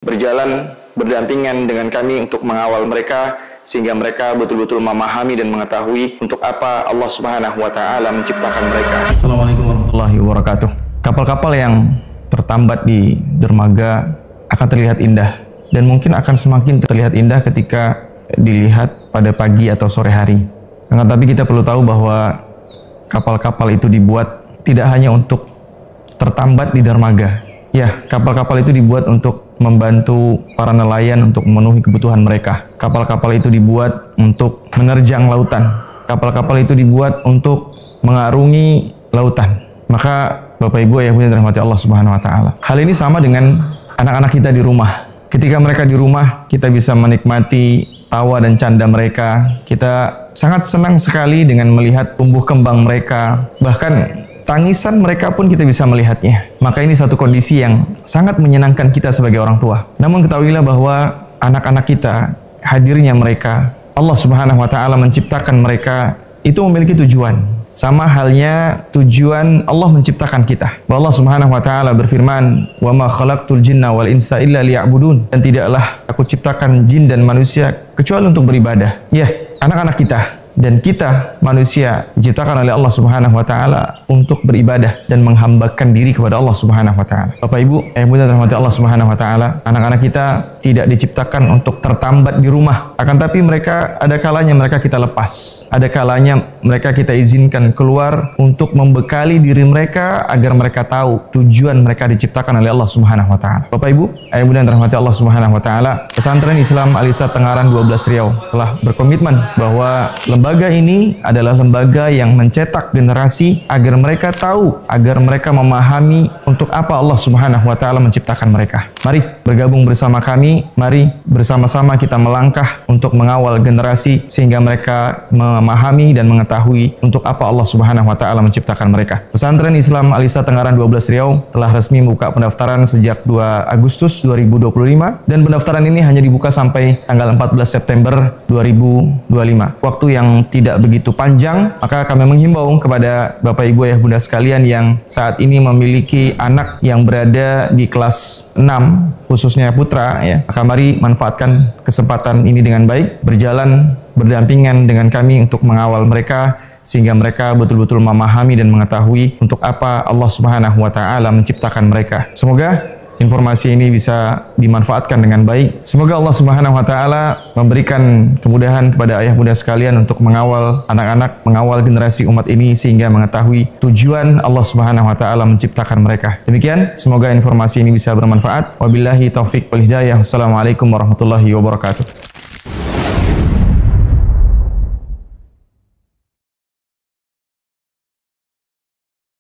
berjalan berdampingan dengan kami untuk mengawal mereka sehingga mereka betul-betul memahami dan mengetahui untuk apa Allah Subhanahu wa taala menciptakan mereka. Assalamualaikum warahmatullahi wabarakatuh. Kapal-kapal yang tertambat di dermaga akan terlihat indah dan mungkin akan semakin terlihat indah ketika dilihat pada pagi atau sore hari. Tapi kita perlu tahu bahwa kapal-kapal itu dibuat tidak hanya untuk tertambat di dermaga. Ya, kapal-kapal itu dibuat untuk membantu para nelayan untuk memenuhi kebutuhan mereka. Kapal-kapal itu dibuat untuk menerjang lautan. Kapal-kapal itu dibuat untuk mengarungi lautan. Maka Bapak Ibu yang dirahmati Allah Subhanahu wa taala. Hal ini sama dengan anak-anak kita di rumah. Ketika mereka di rumah, kita bisa menikmati tawa dan canda mereka. Kita sangat senang sekali dengan melihat tumbuh kembang mereka. Bahkan tangisan mereka pun kita bisa melihatnya. Maka ini satu kondisi yang sangat menyenangkan kita sebagai orang tua. Namun ketahuilah bahwa anak-anak kita, hadirnya mereka, Allah Subhanahu wa taala menciptakan mereka itu memiliki tujuan. Sama halnya tujuan Allah menciptakan kita. Allah Subhanahu wa taala berfirman, "Wa ma khalaqtul jinna wal insa illa liya'budun." Dan tidaklah aku ciptakan jin dan manusia kecuali untuk beribadah. Ya, anak-anak kita dan kita manusia diciptakan oleh Allah Subhanahu wa taala untuk beribadah dan menghambakan diri kepada Allah Subhanahu wa taala. Bapak Ibu, Bunda rahmati Allah Subhanahu wa taala, anak-anak kita tidak diciptakan untuk tertambat di rumah. Akan tapi mereka ada kalanya mereka kita lepas. Ada kalanya mereka kita izinkan keluar untuk membekali diri mereka agar mereka tahu tujuan mereka diciptakan oleh Allah Subhanahu wa taala. Bapak Ibu, Bunda rahmati Allah Subhanahu wa taala, Pesantren Islam Al-Ihsan Tengaran 12 Riau telah berkomitmen bahwa lembaga ini adalah lembaga yang mencetak generasi agar mereka tahu, agar mereka memahami untuk apa Allah Subhanahu wa taala menciptakan mereka. Mari bergabung bersama kami, mari bersama-sama kita melangkah untuk mengawal generasi sehingga mereka memahami dan mengetahui untuk apa Allah Subhanahu wa taala menciptakan mereka. Pesantren Islam Al-Ihsan Tengaran 12 Riau telah resmi membuka pendaftaran sejak 2 Agustus 2025 dan pendaftaran ini hanya dibuka sampai tanggal 14 September 2025. Waktu yang tidak begitu panjang, maka kami menghimbau kepada Bapak Ibu Ayah Bunda sekalian yang saat ini memiliki anak yang berada di kelas 6, khususnya putra ya, maka mari manfaatkan kesempatan ini dengan baik, berjalan berdampingan dengan kami untuk mengawal mereka sehingga mereka betul-betul memahami dan mengetahui untuk apa Allah Subhanahu wa taala menciptakan mereka. Semoga informasi ini bisa dimanfaatkan dengan baik. Semoga Allah Subhanahu wa taala memberikan kemudahan kepada ayah bunda sekalian untuk mengawal anak-anak, mengawal generasi umat ini sehingga mengetahui tujuan Allah Subhanahu wa taala menciptakan mereka. Demikian, semoga informasi ini bisa bermanfaat. Wabillahi taufik wal hidayah. Wassalamualaikum warahmatullahi wabarakatuh.